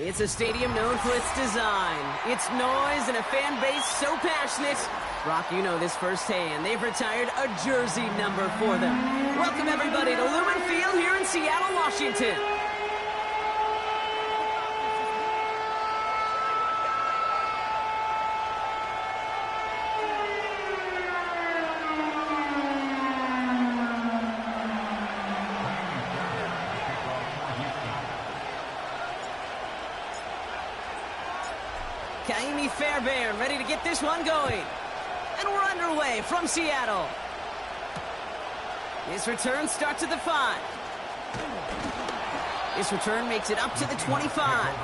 It's a stadium known for its design, its noise, and a fan base so passionate. Brock, you know this firsthand. They've retired a jersey number for them. Welcome, everybody, to Lumen Field here in Seattle, Washington. Fairbairn ready to get this one going. And we're underway from Seattle. His return starts at the 5. His return makes it up to the 25.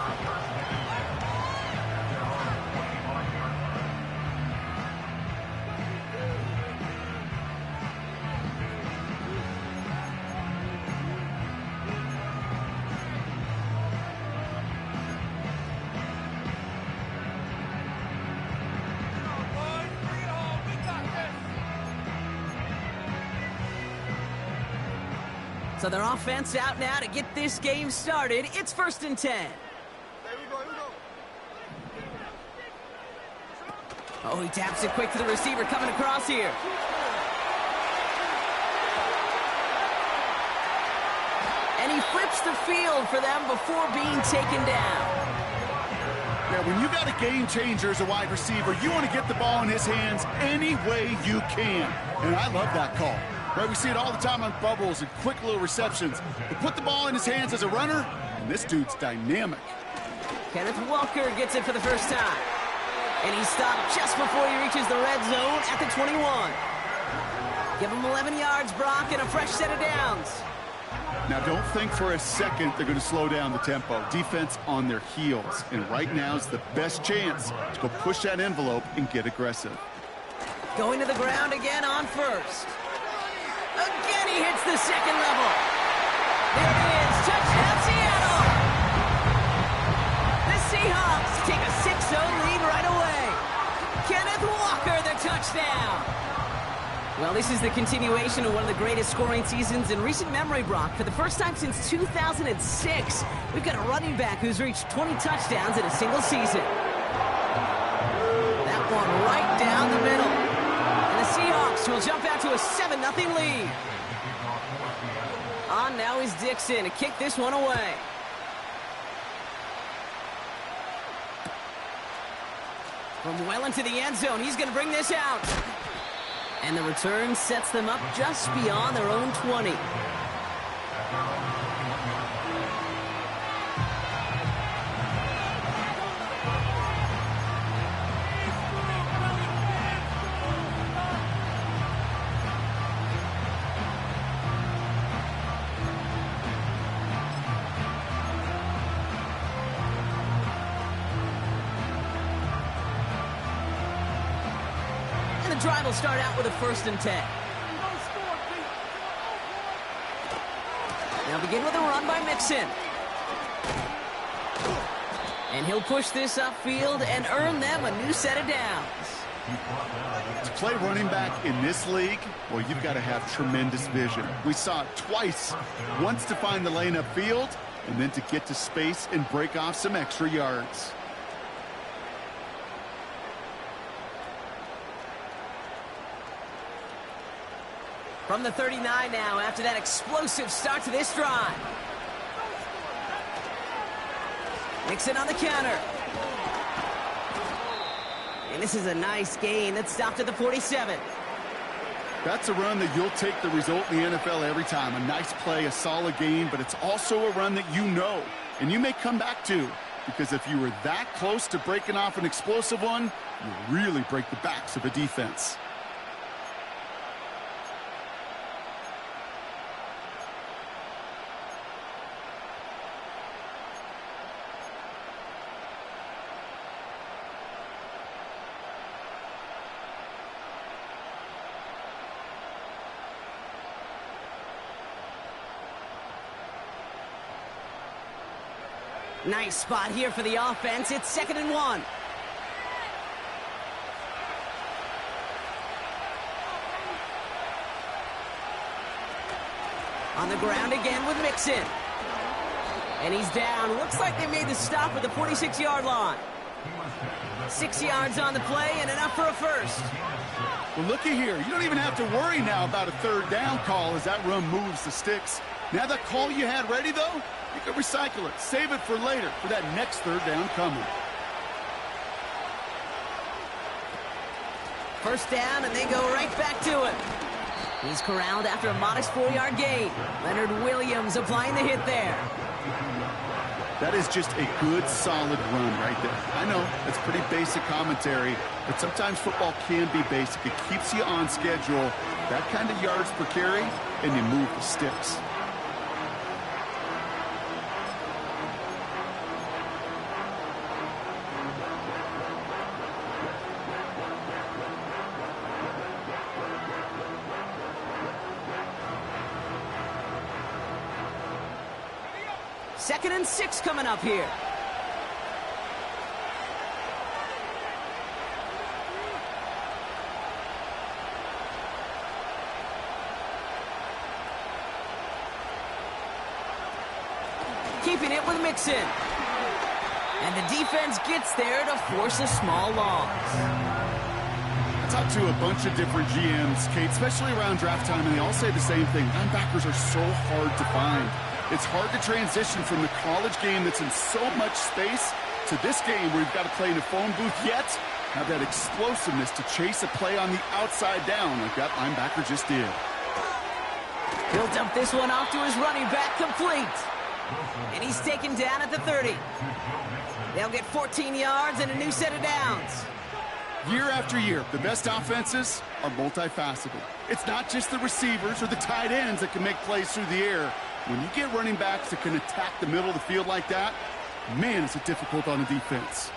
So their offense out now to get this game started. It's 1st and 10. Oh, he taps it quick to the receiver coming across here. And he flips the field for them before being taken down. Yeah, when you got a game changer as a wide receiver, you want to get the ball in his hands any way you can. And I love that call. Right, we see it all the time on bubbles and quick little receptions. But put the ball in his hands as a runner, and this dude's dynamic. Kenneth Walker gets it for the first time. And he's stopped just before he reaches the red zone at the 21. Give him 11 yards, Brock, and a fresh set of downs. Now, don't think for a second they're going to slow down the tempo. Defense on their heels. And right now is the best chance to go push that envelope and get aggressive. Going to the ground again on 1st. Again, he hits the second level. There it is. Touchdown, Seattle. The Seahawks take a 6-0 lead right away. Kenneth Walker, the touchdown. Well, this is the continuation of one of the greatest scoring seasons in recent memory, Brock. For the first time since 2006, we've got a running back who's reached 20 touchdowns in a single season. That one right down the middle. Seahawks will jump out to a 7-0 lead. On now is Dixon to kick this one away. From well into the end zone, he's going to bring this out. And the return sets them up just beyond their own 20. Drive will start out with a 1st and 10. Now begin with a run by Mixon. And he'll push this upfield and earn them a new set of downs. To play running back in this league, well, you've got to have tremendous vision. We saw it twice. Once to find the lane upfield, and then to get to space and break off some extra yards. From the 39 now, after that explosive start to this drive. Mixon on the counter. And this is a nice gain that stopped at the 47. That's a run that you'll take the result in the NFL every time. A nice play, a solid gain, but it's also a run that you know, and you may come back to. Because if you were that close to breaking off an explosive one, you really break the backs of a defense. Nice spot here for the offense. It's 2nd and 1. On the ground again with Mixon. And he's down. Looks like they made the stop at the 46-yard line. 6 yards on the play and enough for a first. Well, looky here. You don't even have to worry now about a third down call as that run moves the sticks. Now that call you had ready, though, you can recycle it. Save it for later for that next third down coming. First down, and they go right back to it. He's corralled after a modest 4-yard gain. Leonard Williams applying the hit there. That is just a good, solid run right there. I know, that's pretty basic commentary, but sometimes football can be basic. It keeps you on schedule, that kind of yards per carry, and you move the sticks. Second and 6 coming up here. Keeping it with Mixon. And the defense gets there to force a small loss. I talked to a bunch of different GMs, Kate, especially around draft time, and they all say the same thing. Linebackers are so hard to find. It's hard to transition from the college game that's in so much space to this game where you've got to play in a phone booth, yet have that explosiveness to chase a play on the outside down like that linebacker just did. He'll dump this one off to his running back, complete. And he's taken down at the 30. They'll get 14 yards and a new set of downs. Year after year, the best offenses are multifaceted. It's not just the receivers or the tight ends that can make plays through the air. When you get running backs that can attack the middle of the field like that, man, is it difficult on the defense.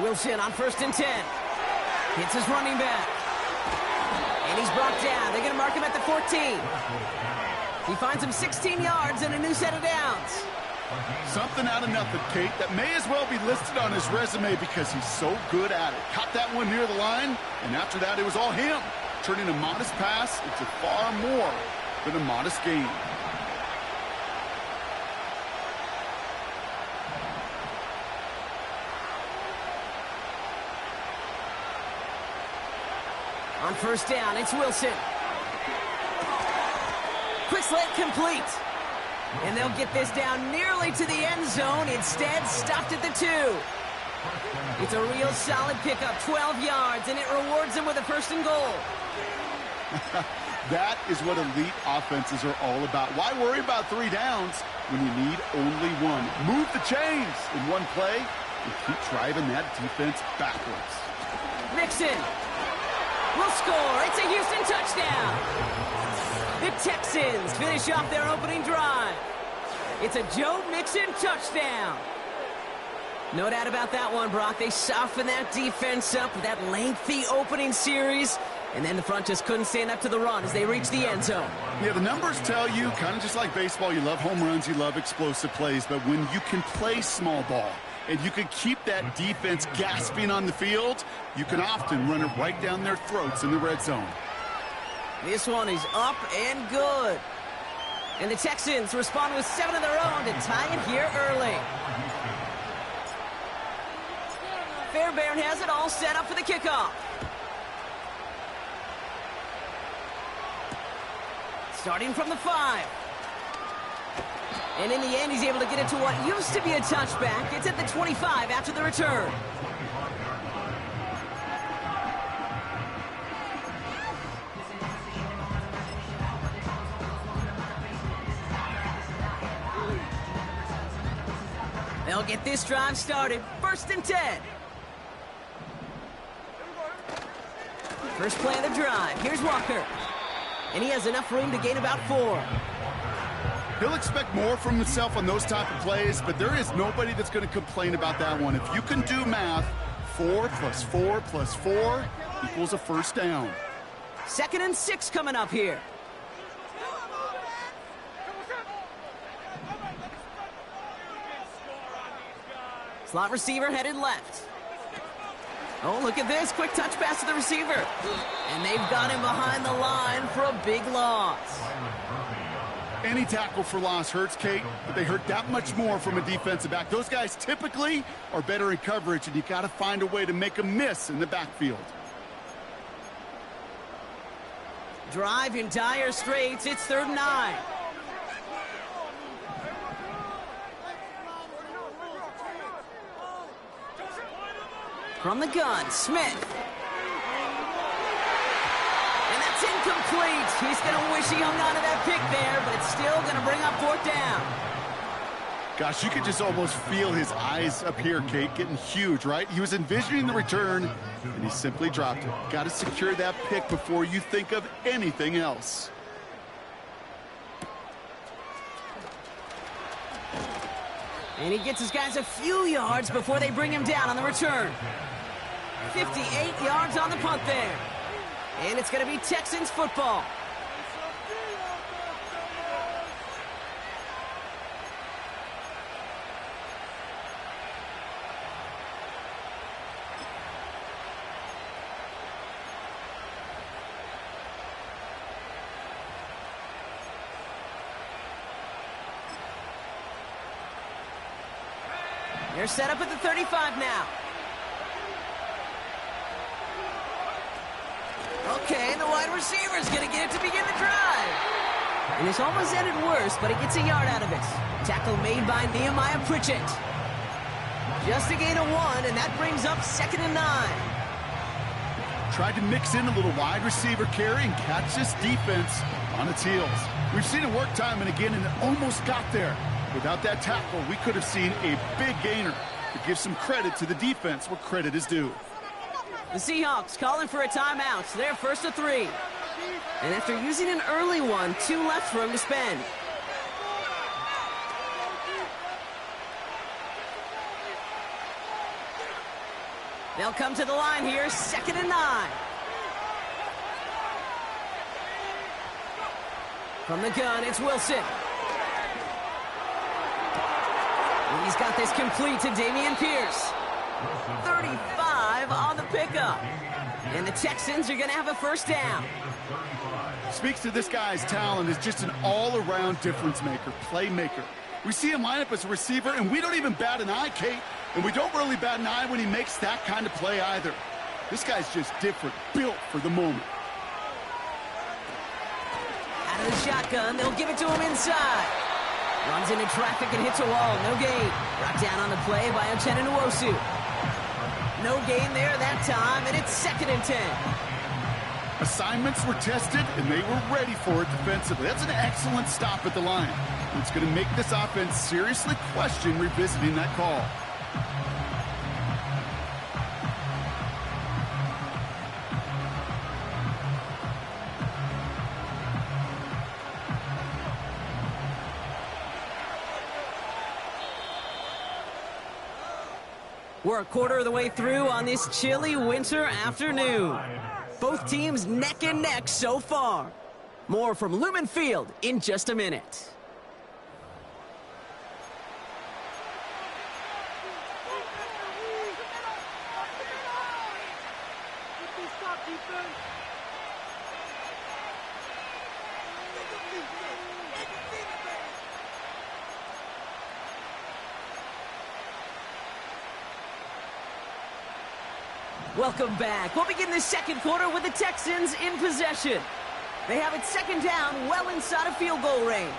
Wilson on 1st and 10. Hits his running back. And he's brought down. They're going to mark him at the 14. He finds him 16 yards and a new set of downs. Something out of nothing, Kate, that may as well be listed on his resume because he's so good at it. Caught that one near the line, and after that, it was all him. Turning a modest pass into far more than a modest gain. On 1st down, it's Wilson. Quick slant complete. And they'll get this down nearly to the end zone. Instead, stopped at the 2. It's a real solid pickup, 12 yards, and it rewards them with a 1st and goal. That is what elite offenses are all about. Why worry about 3 downs when you need only 1? Move the chains in one play and keep driving that defense backwards. Mixon will score. It's a Houston touchdown. The Texans finish off their opening drive. It's a Joe Mixon touchdown. No doubt about that one, Brock. They softened that defense up with that lengthy opening series, and then the front just couldn't stand up to the run as they reached the end zone. Yeah, the numbers tell you, kind of just like baseball, you love home runs, you love explosive plays, but when you can play small ball and you can keep that defense gasping on the field, you can often run it right down their throats in the red zone. This one is up and good. And the Texans respond with 7 of their own to tie it here early. Fairbairn has it all set up for the kickoff. Starting from the 5. And in the end, he's able to get it to what used to be a touchback. It's at the 25 after the return. They'll get this drive started. 1st and 10. First play of the drive. Here's Walker. And he has enough room to gain about 4. He'll expect more from himself on those type of plays, but there is nobody that's going to complain about that one. If you can do math, 4 plus 4 plus 4 equals a 1st down. 2nd and 6 coming up here. Slot receiver headed left. Oh, look at this. Quick touch pass to the receiver. And they've got him behind the line for a big loss. Any tackle for loss hurts, Kate, but they hurt that much more from a defensive back. Those guys typically are better in coverage, and you got to find a way to make them miss in the backfield. Drive in dire straits. It's 3rd and 9. From the gun, Smith. And that's incomplete. He's going to wish he hung on to that pick there, but it's still going to bring up 4th down. Gosh, you could just almost feel his eyes up here, Kate, getting huge, right? He was envisioning the return, and he simply dropped it. Got to secure that pick before you think of anything else. And he gets his guys a few yards before they bring him down on the return. 58 yards on the punt there. And it's going to be Texans football. They're set up at the 35 now. Okay, the wide receiver's going to get it to begin the drive. And this almost ended worse, but he gets a yard out of it. Tackle made by Nehemiah Pritchett. Just a gain of 1, and that brings up 2nd and 9. Tried to mix in a little wide receiver carry and catch this defense on its heels. We've seen it work time and again, and it almost got there. Without that tackle, we could have seen a big gainer. To give some credit to the defense where credit is due. The Seahawks calling for a timeout. So they're 1st and 3. And after using an early one, 2 left for him to spend. They'll come to the line here, 2nd and 9. From the gun, it's Wilson. And he's got this complete to Dameon Pierce. 35 on the pickup. And the Texans are going to have a 1st down. Speaks to this guy's talent as just an all-around difference maker, playmaker. We see him line up as a receiver, and we don't even bat an eye, Kate. And we don't really bat an eye when he makes that kind of play either. This guy's just different, built for the moment. Out of the shotgun, they'll give it to him inside. Runs into traffic and hits a wall. No gain. Brought down on the play by Uchenna Nwosu. No gain there that time, and it's 2nd and 10. Assignments were tested, and they were ready for it defensively. That's an excellent stop at the line. It's going to make this offense seriously question revisiting that call. We're a quarter of the way through on this chilly winter afternoon. Both teams neck and neck so far. More from Lumen Field in just a minute. Welcome back. We'll begin the 2nd quarter with the Texans in possession. They have it 2nd down, well inside of field goal range.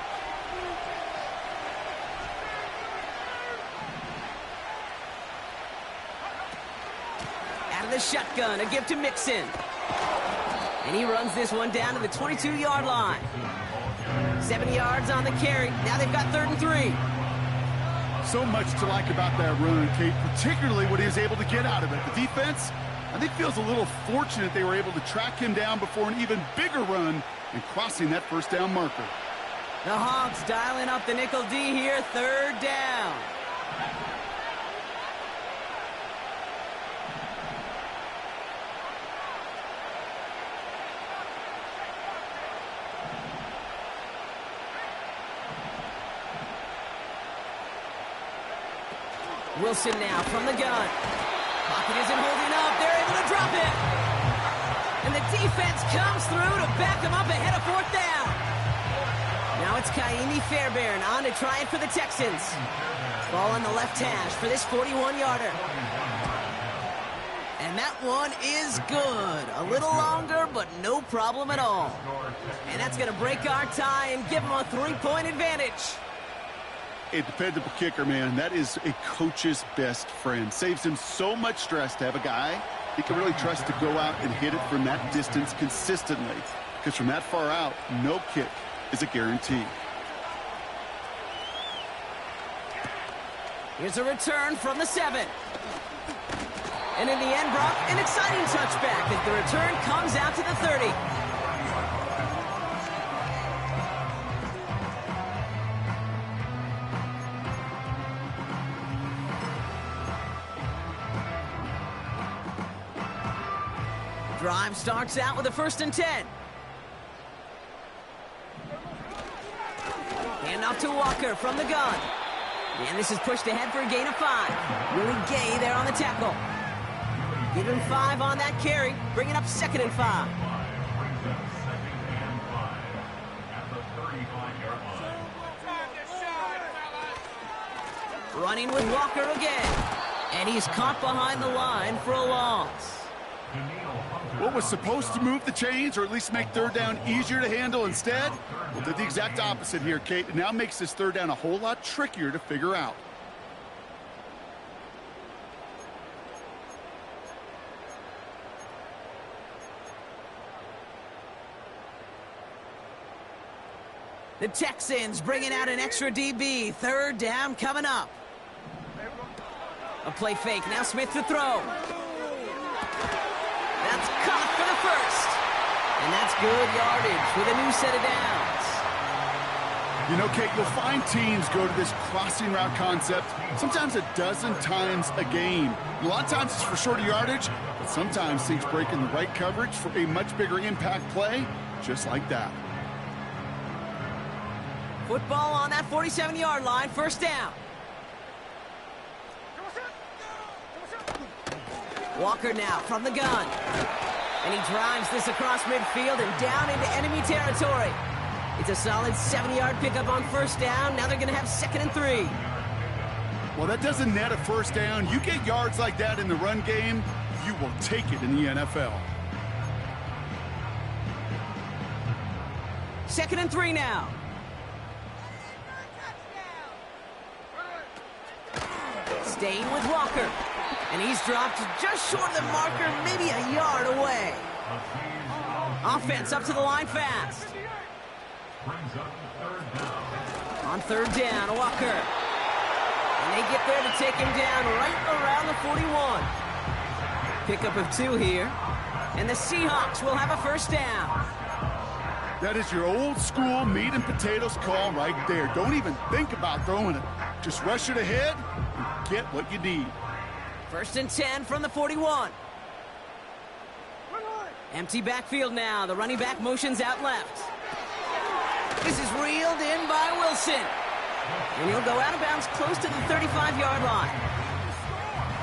Out of the shotgun, a give to Mixon. And he runs this one down to the 22-yard line. 7 yards on the carry. Now they've got 3rd and 3. So much to like about that run, Kate, particularly what he was able to get out of it. The defense, I think, feels a little fortunate they were able to track him down before an even bigger run and crossing that 1st down marker. The Hawks dialing up the nickel D here, 3rd down. Wilson now from the gun. Pocket isn't holding up. They're able to drop it. And the defense comes through to back them up ahead of fourth down. Now it's Kaimi Fairbairn on to try it for the Texans. Ball on the left hash for this 41-yarder. And that one is good. A little longer, but no problem at all. And that's going to break our tie and give them a 3-point advantage. A dependable kicker, man. That is a coach's best friend. Saves him so much stress to have a guy he can really trust to go out and hit it from that distance consistently. Because from that far out, no kick is a guarantee. Here's a return from the 7. And in the end, Brock, an exciting touchback as the return comes out to the 30. Drive starts out with a 1st and 10. Hand off to Walker from the gun. And this is pushed ahead for a gain of 5. Willie Gay there on the tackle. Give him 5 on that carry. Bring it up 2nd and 5. Running with Walker again. And he's caught behind the line for a loss. What was supposed to move the chains, or at least make 3rd down easier to handle instead? Well, did the exact opposite here, Kate. It now makes this 3rd down a whole lot trickier to figure out. The Texans bringing out an extra DB. 3rd down coming up. A play fake. Now Smith to throw. That's caught for the 1st. And that's good yardage with a new set of downs. You know, Kate, you'll find teams go to this crossing route concept sometimes a dozen times a game. A lot of times it's for shorter yardage, but sometimes things break in the right coverage for a much bigger impact play, just like that. Football on that 47-yard line, 1st down. Walker now from the gun. And he drives this across midfield and down into enemy territory. It's a solid 70-yard pickup on 1st down. Now they're going to have 2nd and 3. Well, that doesn't net a 1st down. You get yards like that in the run game, you will take it in the NFL. 2nd and 3 now. Staying with Walker. And he's dropped just short of the marker, maybe a yard away. Offense up to the line fast. On 3rd down, Walker. And they get there to take him down right around the 41. Pickup of 2 here. And the Seahawks will have a 1st down. That is your old school meat and potatoes call right there. Don't even think about throwing it. Just rush it ahead and get what you need. 1st and 10 from the 41. Empty backfield now. The running back motions out left. This is reeled in by Wilson. And he'll go out of bounds close to the 35-yard line.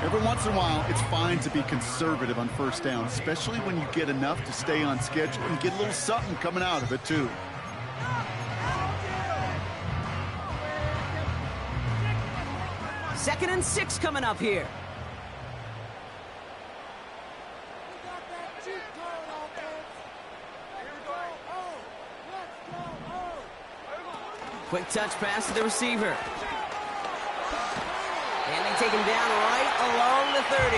Every once in a while, it's fine to be conservative on 1st down, especially when you get enough to stay on schedule and get a little something coming out of it, too. Second and 6 coming up here. Quick touch pass to the receiver. And they take him down right along the 30.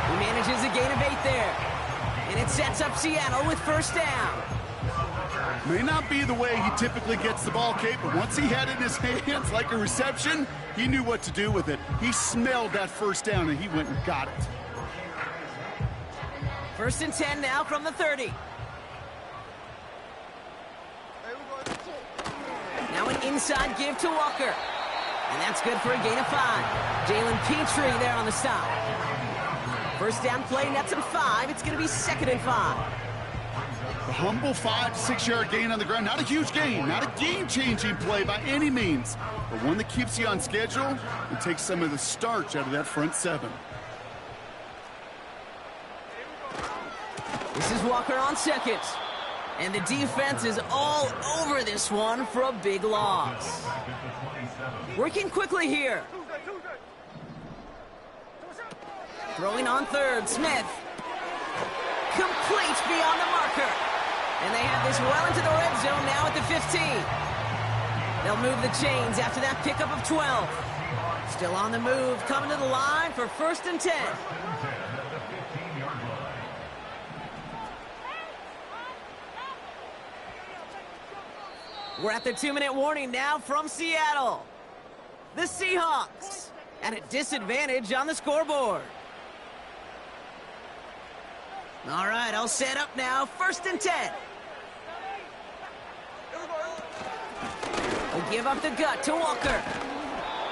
He manages a gain of 8 there. And it sets up Seattle with 1st down. May not be the way he typically gets the ball, Kate, but once he had it in his hands like a reception, he knew what to do with it. He smelled that 1st down, and he went and got it. 1st and 10 now from the 30. Now an inside give to Walker. And that's good for a gain of 5. Jalen Petrie there on the stop. 1st down play nets him 5. It's going to be 2nd and 5. The humble 5 to 6 yard gain on the ground. Not a huge gain, not a game-changing play by any means, but one that keeps you on schedule and takes some of the starch out of that front 7. This is Walker on second. And the defense is all over this one for a big loss. Working quickly here. Throwing on third, Smith. Complete beyond the marker. And they have this well into the red zone now at the 15. They'll move the chains after that pickup of 12. Still on the move, coming to the line for 1st and 10. We're at the 2-minute warning now from Seattle. The Seahawks at a disadvantage on the scoreboard. All right, I'll set up now. 1st and 10. They'll give up the gut to Walker.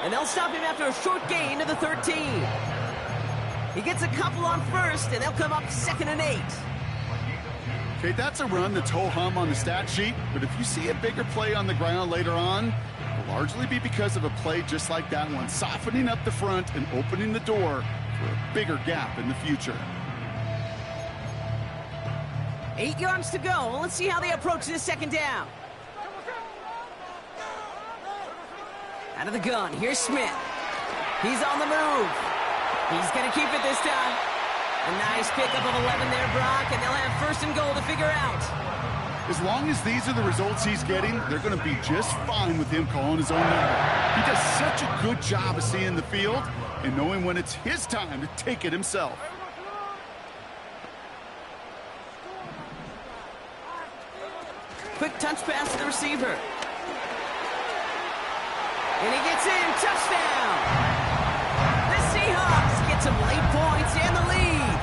And they'll stop him after a short gain to the 13. He gets a couple on first, and they'll come up 2nd and 8. Okay, that's a run that's ho-hum on the stat sheet, but if you see a bigger play on the ground later on, it'll largely be because of a play just like that one, softening up the front and opening the door for a bigger gap in the future. 8 yards to go. Let's see how they approach this 2nd down. Out of the gun, here's Smith. He's on the move. He's going to keep it this time. A nice pickup of 11 there, Brock, and they'll have 1st and goal to figure out. As long as these are the results he's getting, they're going to be just fine with him calling his own number. He does such a good job of seeing the field and knowing when it's his time to take it himself. Quick touch pass to the receiver. And he gets in, touchdown! The Seahawks get some late points and the lead.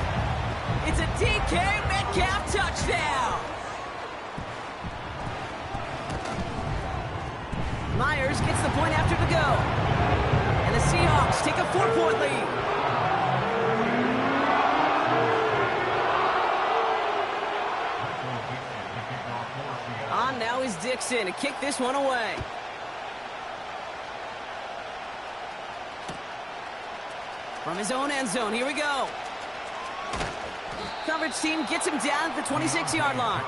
It's a DK Metcalf touchdown. Myers gets the point after the go. And the Seahawks take a 4-point lead. On now is Dixon to kick this one away. From his own end zone, here we go. Coverage team gets him down at the 26-yard line.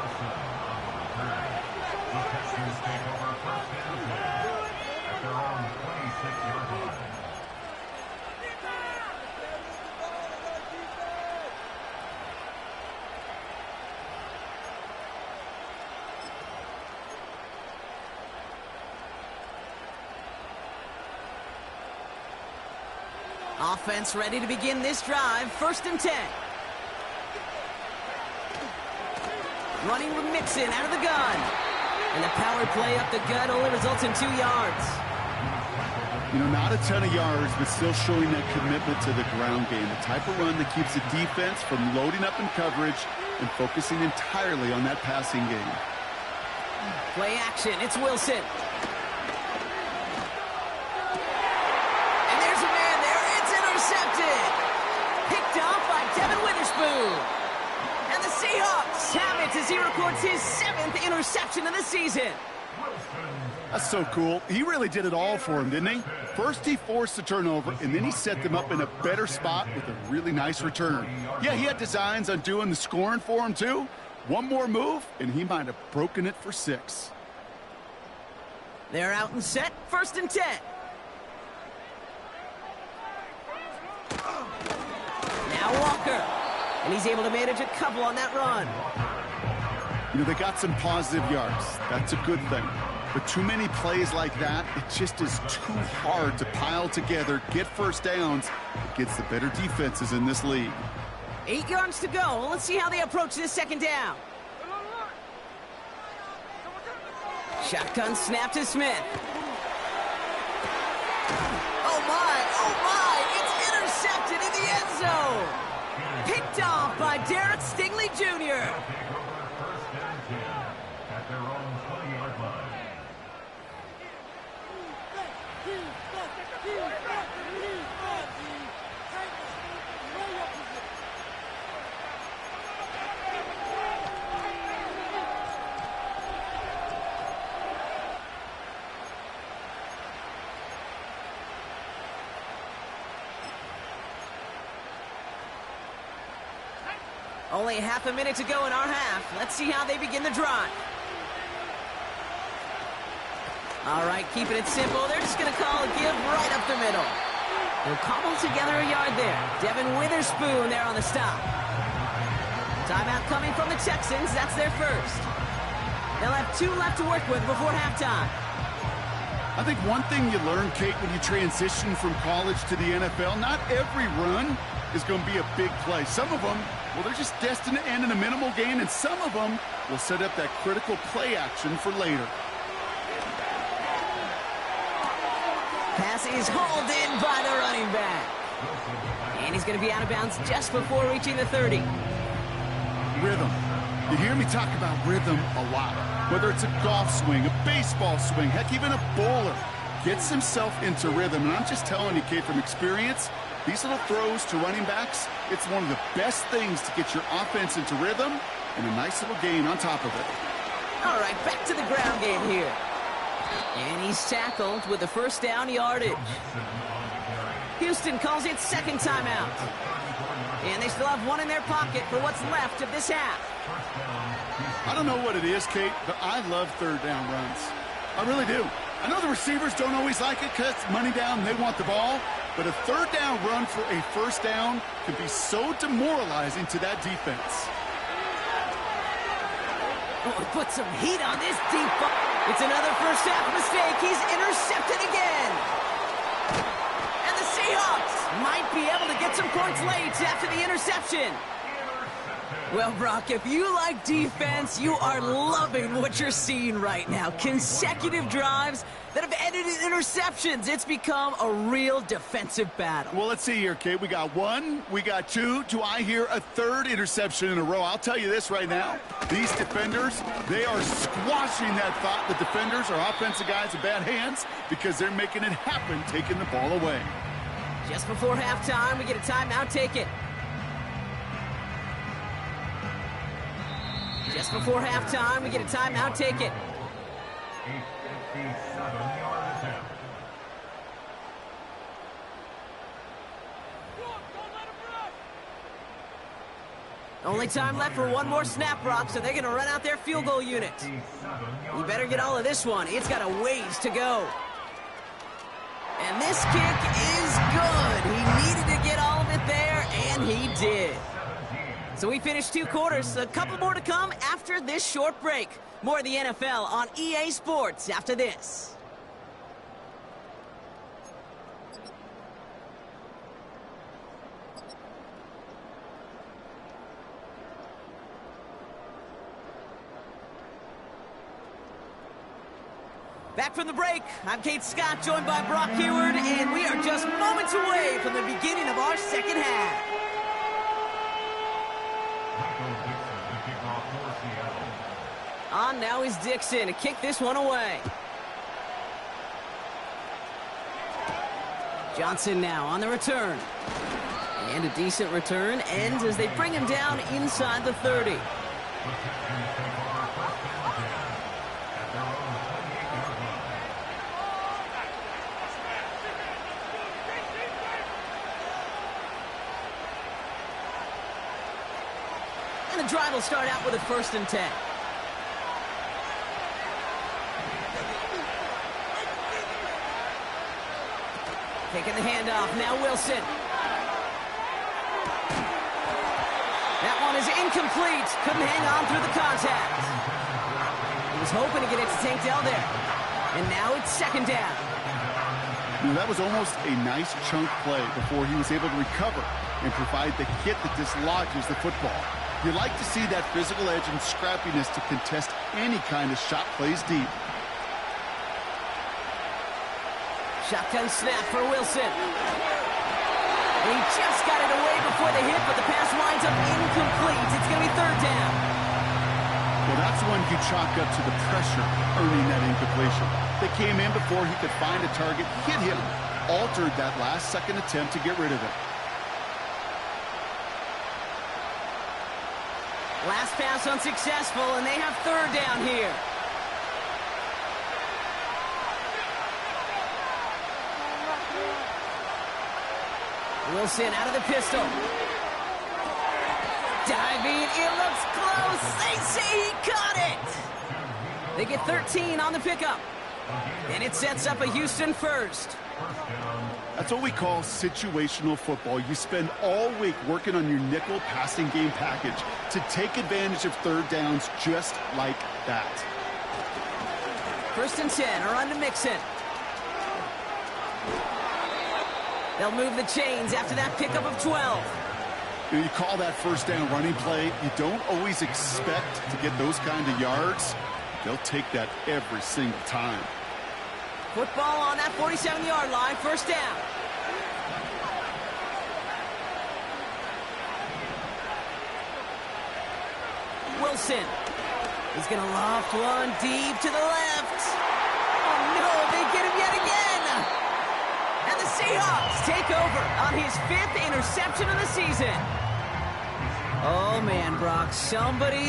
Offense ready to begin this drive. 1st and 10. Running with Mixon out of the gun. And the power play up the gut only results in 2 yards. You know, not a ton of yards, but still showing that commitment to the ground game. The type of run that keeps the defense from loading up in coverage and focusing entirely on that passing game. Play action. It's Wilson. Picked off by Devin Witherspoon. And the Seahawks have it as he records his 7th interception of the season. That's so cool. He really did it all for him, didn't he? First he forced the turnover, and then he set them up in a better spot with a really nice return. Yeah, he had designs on doing the scoring for him, too. One more move, and he might have broken it for 6. They're out and set. 1st and 10. Now Walker, and he's able to manage a couple on that run. You know, they got some positive yards. That's a good thing. But too many plays like that, it just is too hard to pile together, get 1st downs against the better defenses in this league. 8 yards to go. Let's see how they approach this 2nd down. Shotgun snap to Smith. Oh my, it's intercepted in the end zone. Picked off by Derek Stingley Jr. Only half a minute to go in our half. Let's see how they begin the drive. All right, keeping it simple. They're just going to call a give right up the middle. They'll cobble together a yard there. Devin Witherspoon there on the stop. Timeout coming from the Texans. That's their first. They'll have 2 left to work with before halftime. I think one thing you learn, Kate, when you transition from college to the NFL, not every run is going to be a big play. Some of them, well, they're just destined to end in a minimal gain, and some of them will set up that critical play action for later. Pass is hauled in by the running back. And he's going to be out of bounds just before reaching the 30. Rhythm. You hear me talk about rhythm a lot. Whether it's a golf swing, a baseball swing, heck, even a bowler gets himself into rhythm. And I'm just telling you, Kate, from experience, these little throws to running backs, it's one of the best things to get your offense into rhythm and a nice little gain on top of it. All right, back to the ground game here. And he's tackled with the first down yardage. Houston calls it second timeout. And they still have 1 in their pocket for what's left of this half. I don't know what it is, Kate, but I love third down runs. I really do. I know the receivers don't always like it because it's money down, they want the ball. But a third down run for a first down can be so demoralizing to that defense. Oh, put some heat on this deep ball. It's another first half mistake. He's intercepted again. And the Seahawks might be able to get some points late after the interception. Well, Brock, if you like defense, you are loving what you're seeing right now. Consecutive drives that have ended in interceptions. It's become a real defensive battle. Well, let's see here, Kate. We got 1, we got 2. Do I hear a third interception in a row? I'll tell you this right now. These defenders, they are squashing that thought. The defenders are offensive guys in bad hands because they're making it happen, taking the ball away. Just before halftime, we get a timeout taken. Just before halftime, we get a timeout taken. Only time left for 1 more snap, Brock, so they're going to run out their field goal unit. We better get all of this one. It's got a ways to go. And this kick is good. He needed to get all of it there, and he did. So we finished 2 quarters. A couple more to come after this short break. More of the NFL on EA Sports after this. Back from the break, I'm Kate Scott, joined by Brock Heward, and we are just moments away from the beginning of our second half. On now is Dixon to kick this one away. Johnson now on the return. And a decent return ends as they bring him down inside the 30. And the drive will start out with a 1st and 10. Taking the handoff, now Wilson. That one is incomplete. Couldn't hang on through the contact. He was hoping to get it to Tank Dell there. And now it's 2nd down. You know, that was almost a nice chunk play before he was able to recover and provide the hit that dislodges the football. You like to see that physical edge and scrappiness to contest any kind of shot plays deep. Shotgun snap for Wilson. And he just got it away before the hit, but the pass winds up incomplete. It's going to be 3rd down. Well, that's one you chalk up to the pressure earning that incompletion. They came in before he could find a target, hit him, altered that last-second attempt to get rid of it. Last pass unsuccessful, and they have 3rd down here. Wilson out of the pistol. Dives beat. It looks close. They say he caught it. They get 13 on the pickup. And it sets up a Houston first. That's what we call situational football. You spend all week working on your nickel passing game package to take advantage of third downs just like that. 1st and 10, a run to Mixon. They'll move the chains after that pickup of 12. You call that first down running play. You don't always expect to get those kind of yards. They'll take that every single time. Football on that 47-yard line, 1st down. Wilson. He's going to loft one deep to the left. Oh, no, they get him yet again. And the Seahawks take over on his 5th interception of the season. Oh, man, Brock,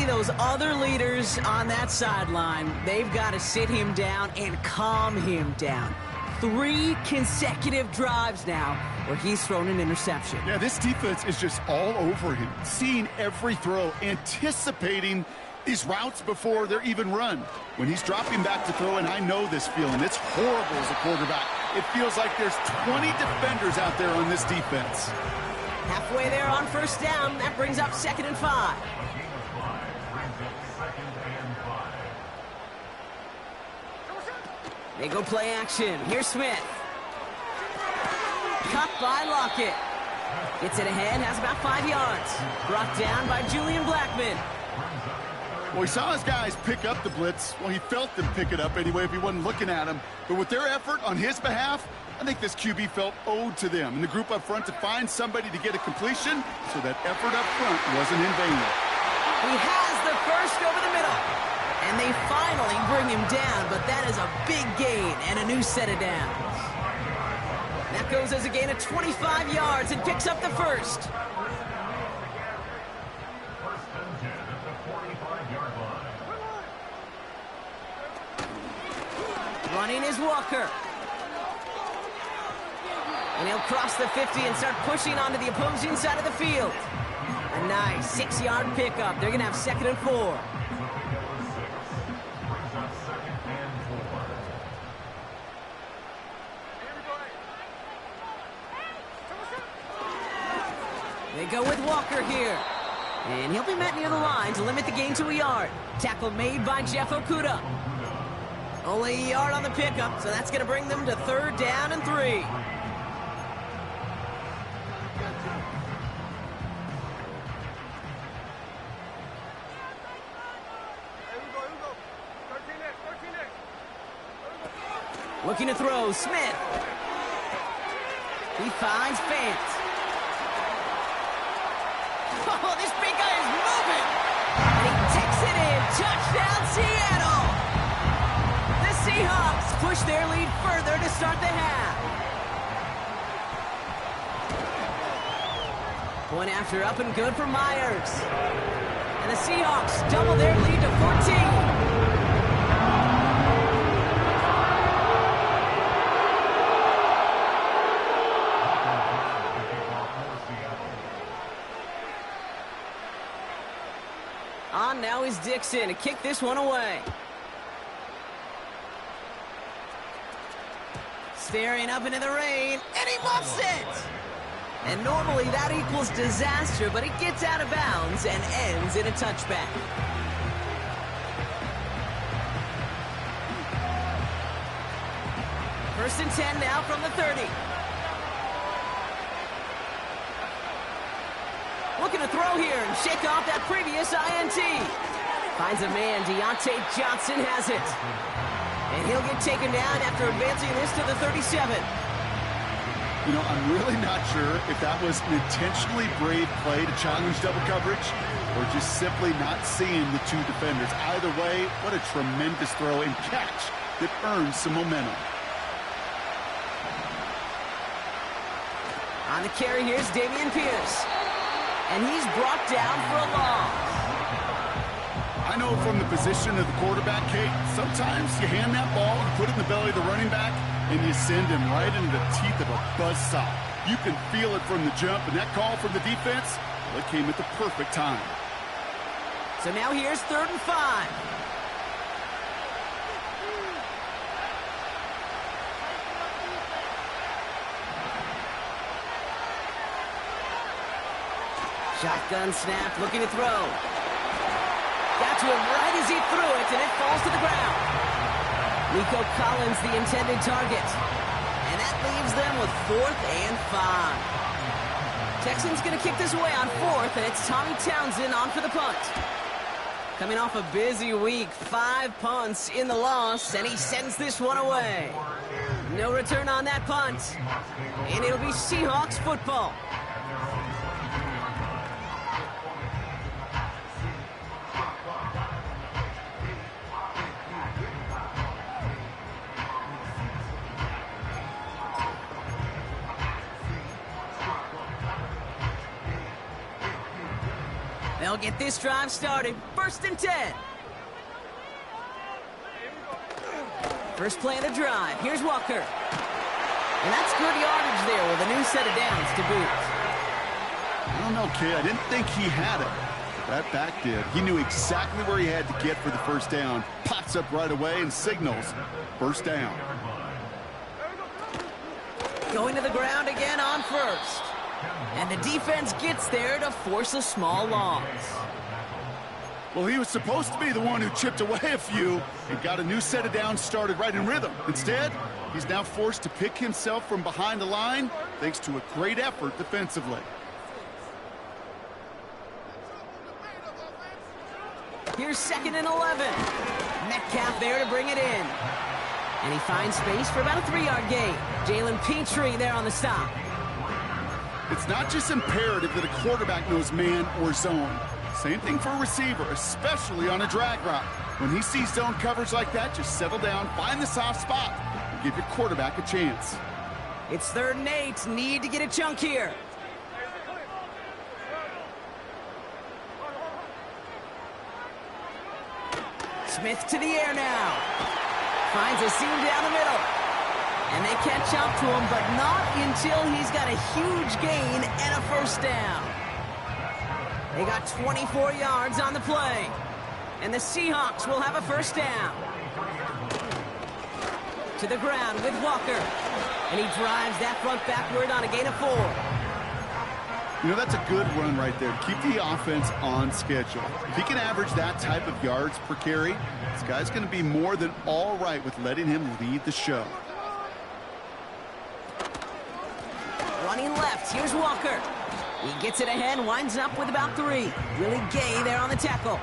those other leaders on that sideline, they've got to sit him down and calm him down. 3 consecutive drives now where he's thrown an interception. Yeah, this defense is just all over him, seeing every throw, anticipating these routes before they're even run. When he's dropping back to throw, and I know this feeling, it's horrible as a quarterback. It feels like there's 20 defenders out there on this defense. Halfway there on 1st down. That brings up 2nd and 5. They go play action. Here's Smith. Cut by Lockett. Gets it ahead, has about 5 yards. Brought down by Julian Blackmon. Well, he saw his guys pick up the blitz. Well, he felt them pick it up anyway if he wasn't looking at him. But with their effort on his behalf, I think this QB felt owed to them and the group up front to find somebody to get a completion, so that effort up front wasn't in vain. He has the first over the middle. And they finally bring him down, but that is a big gain and a new set of downs. That goes as a gain of 25 yards and picks up the first. Running is Walker. And he'll cross the 50 and start pushing onto the opposing side of the field. A nice 6-yard pickup. They're going to have 2nd and 4. They go with Walker here. And he'll be met near the line to limit the gain to a yard. Tackle made by Jeff Okudah. Only a yard on the pickup, so that's going to bring them to 3rd down and 3. Looking to throw, Smith. He finds Fant. Oh, this big guy is moving. And he takes it in. Touchdown, Seattle. The Seahawks push their lead further to start the half. One after, up and good for Myers. And the Seahawks double their lead to 14. On now is Dixon to kick this one away. Staring up into the rain, and he muffs it! And normally that equals disaster, but it gets out of bounds and ends in a touchback. First and 10 now from the 30. Looking to throw here and shake off that previous INT. Finds a man, Deontay Johnson has it. And he'll get taken down after advancing this to the 37. You know, I'm really not sure if that was an intentionally brave play to challenge double coverage or just simply not seeing the two defenders. Either way, what a tremendous throw and catch that earns some momentum. On the carry, here's Dameon Pierce. And he's brought down for a loss. I know from the position of the quarterback, Kate, sometimes you hand that ball, you put it in the belly of the running back, and you send him right into the teeth of a buzzsaw. You can feel it from the jump, and that call from the defense, well, it came at the perfect time. So now here's 3rd and 5. Shotgun snap, looking to throw. Got to him right as he threw it, and it falls to the ground. Nico Collins, the intended target. And that leaves them with 4th and 5. Texans going to kick this away on 4th, and it's Tommy Townsend on for the punt. Coming off a busy week, 5 punts in the loss, and he sends this one away. No return on that punt, and it'll be Seahawks football. They'll get this drive started. 1st and 10. First play of the drive. Here's Walker. And that's good yardage there with a new set of downs to boot. I don't know, kid. I didn't think he had it. That back did. He knew exactly where he had to get for the first down. Pops up right away and signals first down. Going to the ground again on 1st. And the defense gets there to force a small loss. Well, he was supposed to be the one who chipped away a few and got a new set of downs started right in rhythm. Instead, he's now forced to pick himself from behind the line thanks to a great effort defensively. Here's 2nd and 11. Metcalf there to bring it in. And he finds space for about a 3-yard gain. Jalen Petrie there on the stop. It's not just imperative that a quarterback knows man or zone. Same thing for a receiver, especially on a drag route. When he sees zone coverage like that, just settle down, find the soft spot, and give your quarterback a chance. It's 3rd and 8. Need to get a chunk here. Smith to the air now. Finds a seam down the middle. And they catch up to him, but not until he's got a huge gain and a first down. They got 24 yards on the play. And the Seahawks will have a first down. To the ground with Walker. And he drives that front backward on a gain of 4. You know, that's a good run right there. Keep the offense on schedule. If he can average that type of yards per carry, this guy's going to be more than all right with letting him lead the show. Running left, here's Walker. He gets it ahead, winds up with about 3. Really gay there on the tackle.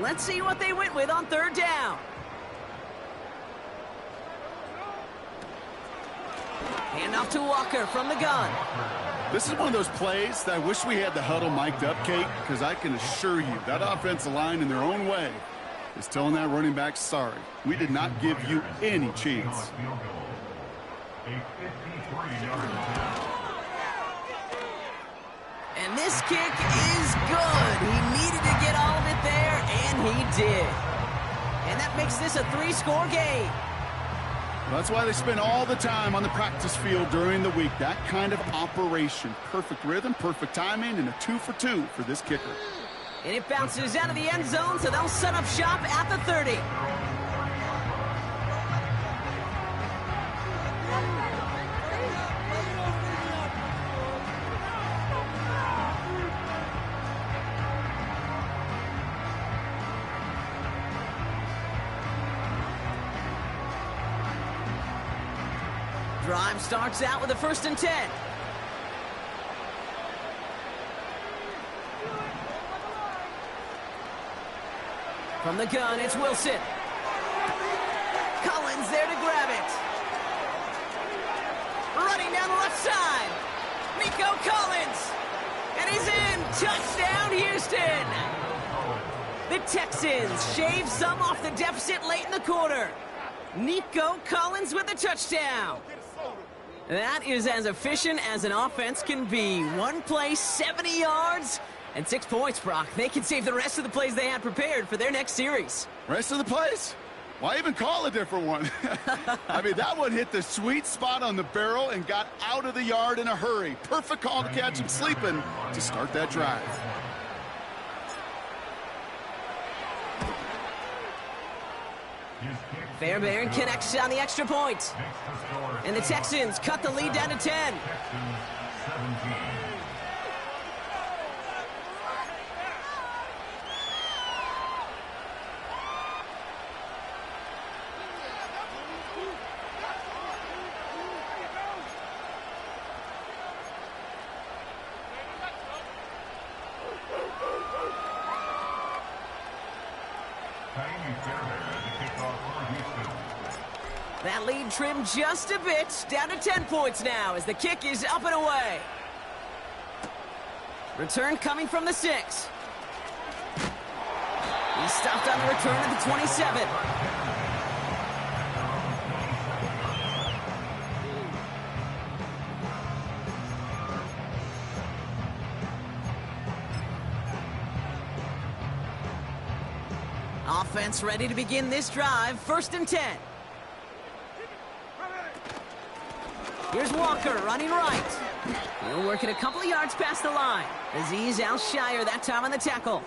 Let's see what they went with on 3rd down. Hand off to Walker from the gun. This is one of those plays that I wish we had the huddle mic'd up, Kate, because I can assure you that offensive line in their own way is telling that running back, sorry, we did not give you any chance. And this kick is good. He needed to get all of it there, and he did. And that makes this a 3-score game. That's why they spend all the time on the practice field during the week. That kind of operation. Perfect rhythm, perfect timing, and a 2-for-2 for this kicker. And it bounces out of the end zone, so they'll set up shop at the 30. Drive starts out with a 1st and 10. From the gun, it's Wilson. Collins there to grab it. Running down the left side. Nico Collins. And he's in. Touchdown, Houston. The Texans shave some off the deficit late in the quarter. Nico Collins with a touchdown. That is as efficient as an offense can be. One play, 70 yards, and 6 points, Brock. They can save the rest of the plays they had prepared for their next series. Rest of the plays? Why even call a different one? I mean, that one hit the sweet spot on the barrel and got out of the yard in a hurry. Perfect call to catch him sleeping to start that drive. Fairbairn connects on the extra point. And the Texans cut the lead down to 10. That lead trimmed just a bit, down to 10 points now as the kick is up and away. Return coming from the 6. He stopped on the return at the 27. Offense ready to begin this drive, 1st and 10. Here's Walker running right. He'll work it a couple of yards past the line. Azeez Al-Shire that time on the tackle.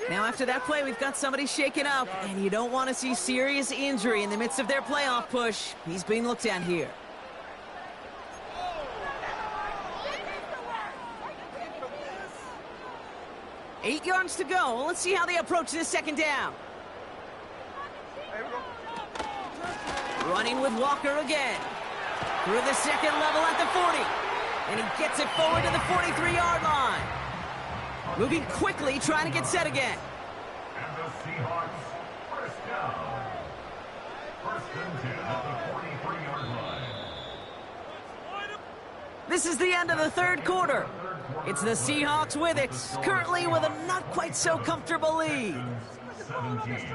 Now after that play, we've got somebody shaken up, and you don't want to see serious injury in the midst of their playoff push. He's being looked at here. Eight yards to go. Let's see how they approach this 2nd down. Running with Walker again. Through the 2nd level at the 40. And he gets it forward to the 43-yard line. Moving quickly, trying to get set again. And the Seahawks, 1st down. 1st and 10 at the 43-yard line. This is the end of the 3rd quarter. It's the Seahawks with it, currently with a not quite so comfortable lead. 17.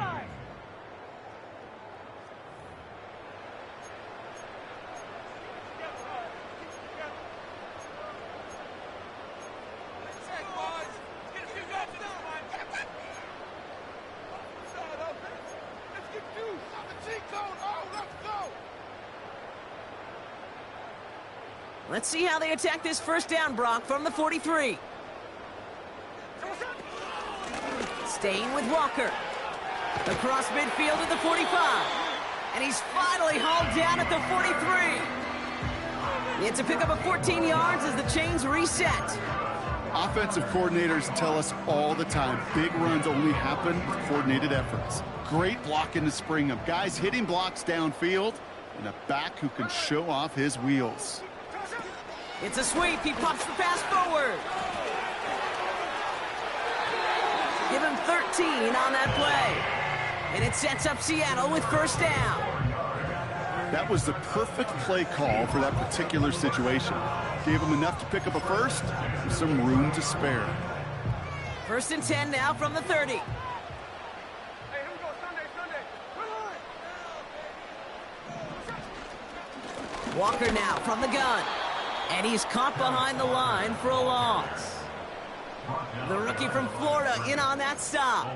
Let's see how they attack this 1st down, Brock, from the 43. Staying with Walker. Across midfield at the 45. And he's finally hauled down at the 43. He had to pick up a 14 yards as the chains reset. Offensive coordinators tell us all the time, big runs only happen with coordinated efforts. Great block in the spring of guys hitting blocks downfield and a back who can show off his wheels. It's a sweep. He pops the pass forward. Give him 13 on that play. And it sets up Seattle with 1st down. That was the perfect play call for that particular situation. Gave him enough to pick up a 1st with some room to spare. 1st and 10 now from the 30. Walker now from the gun. And he's caught behind the line for a loss. The rookie from Florida in on that stop.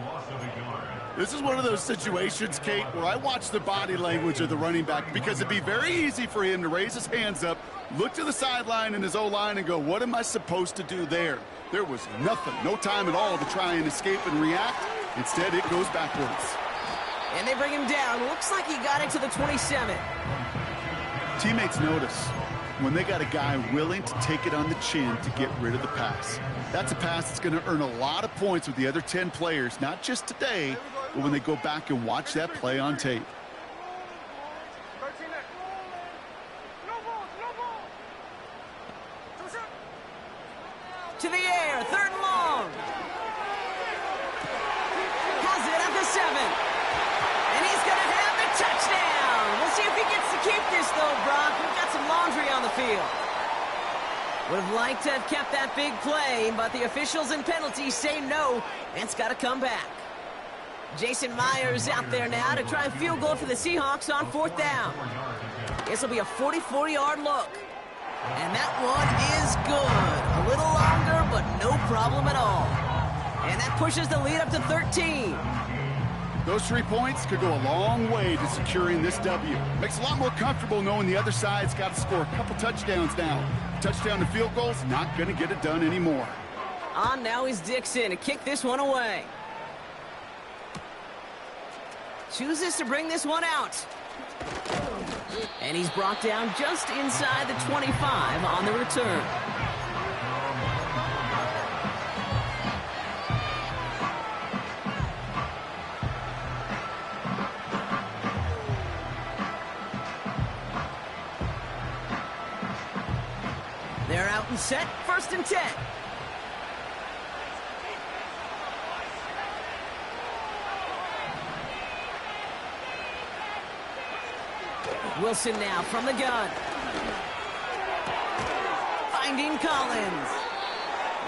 This is one of those situations, Kate, where I watch the body language of the running back because it'd be very easy for him to raise his hands up, look to the sideline in his O-line and go, what am I supposed to do there? There was nothing, no time at all to try and escape and react. Instead, it goes backwards. And they bring him down. Looks like he got it to the 27. Teammates notice when they got a guy willing to take it on the chin to get rid of the pass. That's a pass that's going to earn a lot of points with the other 10 players, not just today, but when they go back and watch that play on tape. To the air, 3rd and long. Has it at the 7. And he's going to have the touchdown. We'll see if he gets to keep this, though, Brock. We've got some laundry on the field. Would have liked to have kept that big play, but the officials and penalties say no, and it's got to come back. Jason Myers out there now to try a field goal for the Seahawks on 4th down. This will be a 44-yard look. And that one is good. A little longer, but no problem at all. And that pushes the lead up to 13. Those 3 points could go a long way to securing this W. Makes it a lot more comfortable knowing the other side's got to score a couple touchdowns now. Touchdown to field goals, not going to get it done anymore. On now is Dixon to kick this one away. Chooses to bring this one out. And he's brought down just inside the 25 on the return. They're out and set, 1st and 10. Wilson now from the gun. Finding Collins.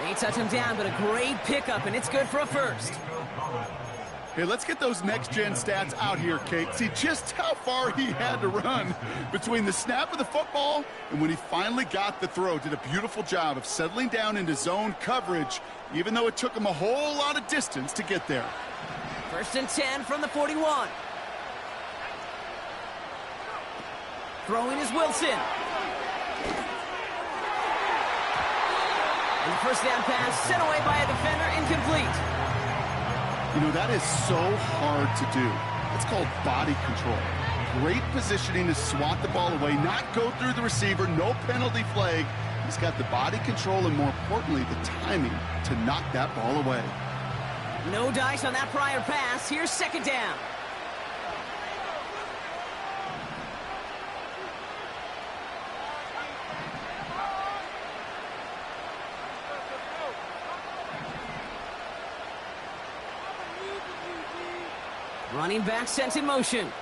They touch him down, but a great pickup, and it's good for a first. Hey, let's get those next-gen stats out here, Kate. See just how far he had to run between the snap of the football and when he finally got the throw. Did a beautiful job of settling down into zone coverage, even though it took him a whole lot of distance to get there. 1st and 10 from the 41. Throwing is Wilson. And the first down pass sent away by a defender, incomplete. You know, that is so hard to do. It's called body control. Great positioning to swat the ball away, not go through the receiver, no penalty flag. He's got the body control and, more importantly, the timing to knock that ball away. No dice on that prior pass. Here's 2nd down. Running back sent in motion.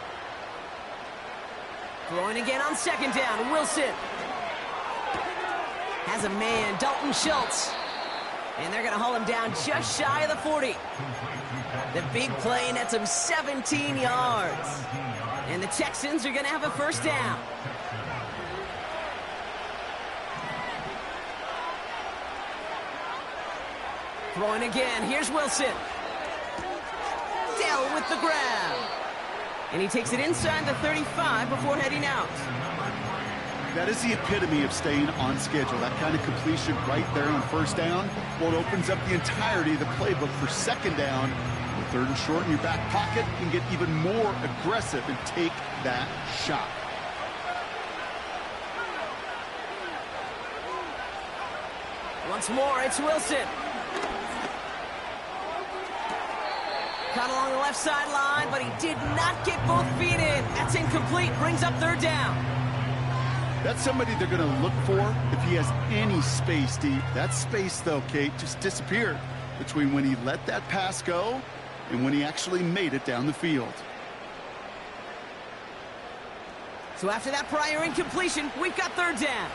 Throwing again on 2nd down. Wilson has a man, Dalton Schultz. And they're going to haul him down just shy of the 40. The big play nets him 17 yards. And the Texans are going to have a 1st down. Throwing again. Here's Wilson. Dell with the grab. And he takes it inside the 35 before heading out. That is the epitome of staying on schedule. That kind of completion right there on 1st down. Well, it opens up the entirety of the playbook for 2nd down. With 3rd and short in your back pocket, you can get even more aggressive and take that shot. Once more, it's Wilson. Caught along the left sideline, but he did not get both feet in. That's incomplete. Brings up 3rd down. That's somebody they're going to look for if he has any space deep. That space, though, Kate, just disappeared between when he let that pass go and when he actually made it down the field. So after that prior incompletion, we've got 3rd down.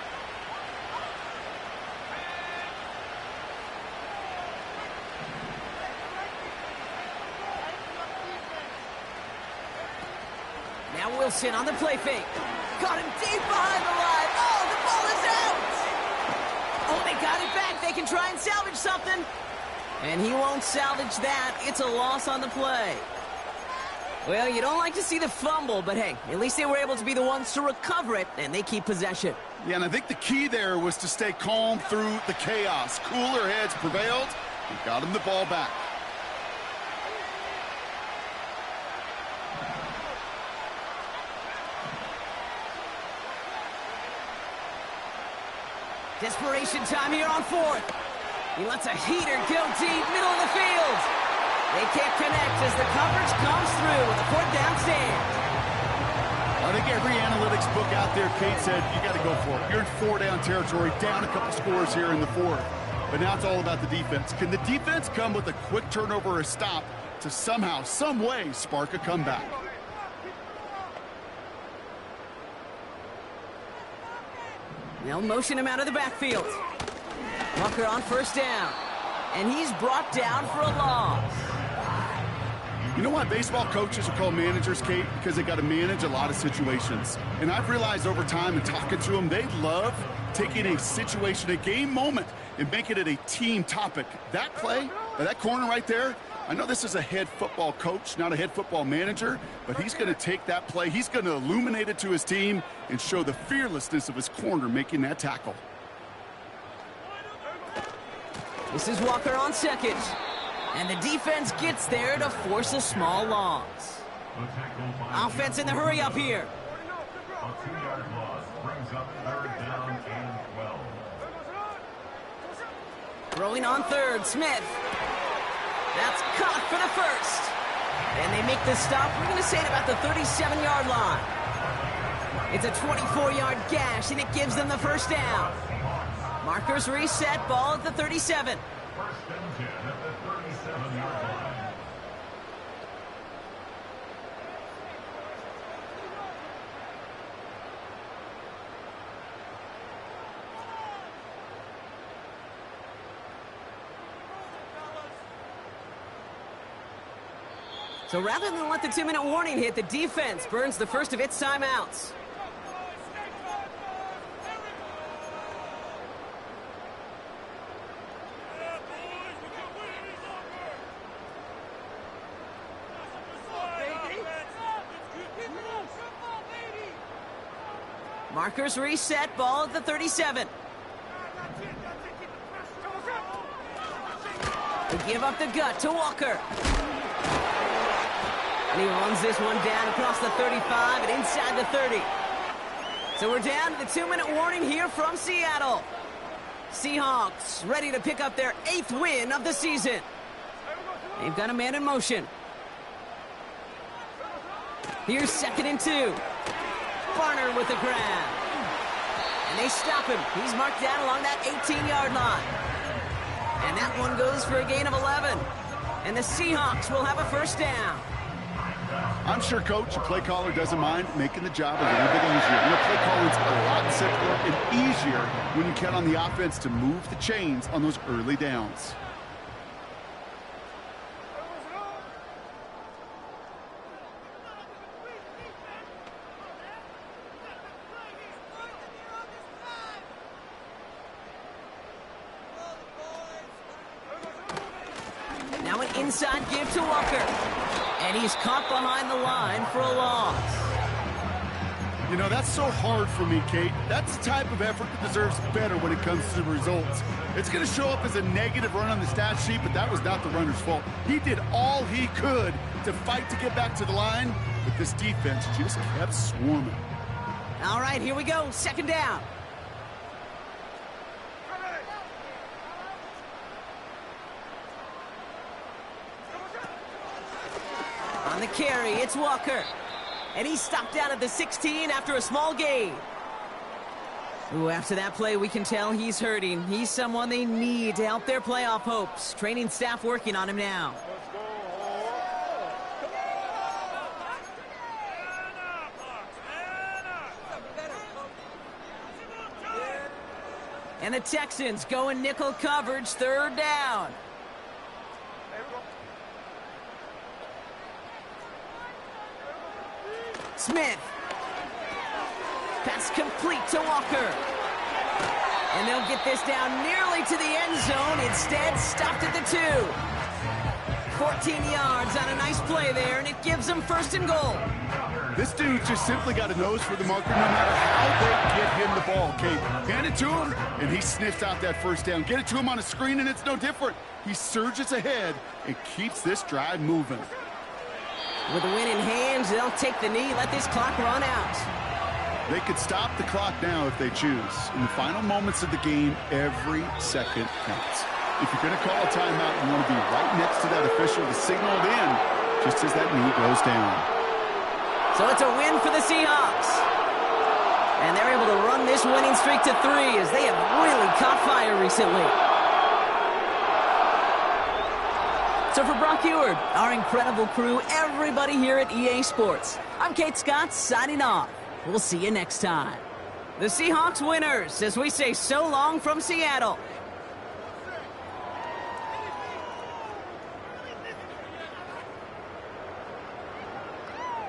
Now Wilson on the play fake. Got him deep behind the line. Oh, the ball is out. Oh, they got it back. They can try and salvage something. And he won't salvage that. It's a loss on the play. Well, you don't like to see the fumble, but hey, at least they were able to be the ones to recover it, and they keep possession. Yeah, and I think the key there was to stay calm through the chaos. Cooler heads prevailed and got him the ball back. Desperation time here on 4th. He lets a heater go deep, middle of the field. They can't connect as the coverage comes through with a 4th down stand. I think every analytics book out there, Kate, said you got to go for it. You're in 4-down territory, down a couple scores here in the 4th. But now it's all about the defense. Can the defense come with a quick turnover or a stop to somehow, some way, spark a comeback? They'll motion him out of the backfield. Walker on 1st down. And he's brought down for a loss. You know why baseball coaches are called managers, Kate? Because they got to manage a lot of situations. And I've realized over time and talking to them, they love taking a situation, a game moment, and making it a team topic. That play, that corner right there, I know this is a head football coach, not a head football manager, but he's going to take that play. He's going to illuminate it to his team and show the fearlessness of his corner making that tackle. This is Walker on second. And the defense gets there to force a small loss. Offense in the hurry up here. A 2-yard loss brings up 3rd down and 12. Throwing on third, Smith. That's caught for the first. And they make the stop. We're going to say it about the 37-yard line. It's a 24-yard gash, and it gives them the first down. Markers reset, ball at the 37. 1st and 10 at the 37-yard line. So rather than let the 2-minute warning hit, the defense burns the first of its timeouts. Markers reset, ball at the 37. They give up the gut to Walker. And he runs this one down across the 35 and inside the 30. So we're down to the 2-minute warning here from Seattle. Seahawks ready to pick up their 8th win of the season. They've got a man in motion. Here's 2nd and 2. Barner with the grab. And they stop him. He's marked down along that 18-yard line. And that one goes for a gain of 11. And the Seahawks will have a first down. I'm sure, Coach, a play caller doesn't mind making the job a little bit easier. You know, play calling's a lot simpler and easier when you count on the offense to move the chains on those early downs. Now an inside give to Walker. And he's caught behind the line for a loss. You know, that's so hard for me, Kate. That's the type of effort that deserves better when it comes to the results. It's going to show up as a negative run on the stat sheet, but that was not the runner's fault. He did all he could to fight to get back to the line, but this defense just kept swarming. All right, here we go. 2nd down. On the carry, it's Walker. And he's stopped down at the 16 after a small gain. Ooh, after that play, we can tell he's hurting. He's someone they need to help their playoff hopes. Training staff working on him now. And the Texans go in nickel coverage, 3rd down. Smith. Pass complete to Walker. And they'll get this down nearly to the end zone. Instead, stopped at the 2. 14 yards on a nice play there, and it gives them 1st and goal. This dude just simply got a nose for the marker no matter how they get him the ball, Kate. Hand it to him, and he sniffs out that 1st down. Get it to him on a screen, and it's no different. He surges ahead and keeps this drive moving. With the win in hands, they'll take the knee, let this clock run out. They could stop the clock now if they choose. In the final moments of the game, every second counts. If you're going to call a timeout, you want to be right next to that official to signal it in, just as that knee goes down. So it's a win for the Seahawks. And they're able to run this winning streak to 3 as they have really caught fire recently. So for Brock Eward, our incredible crew, everybody here at EA Sports, I'm Kate Scott signing off. We'll see you next time. The Seahawks winners as we say so long from Seattle.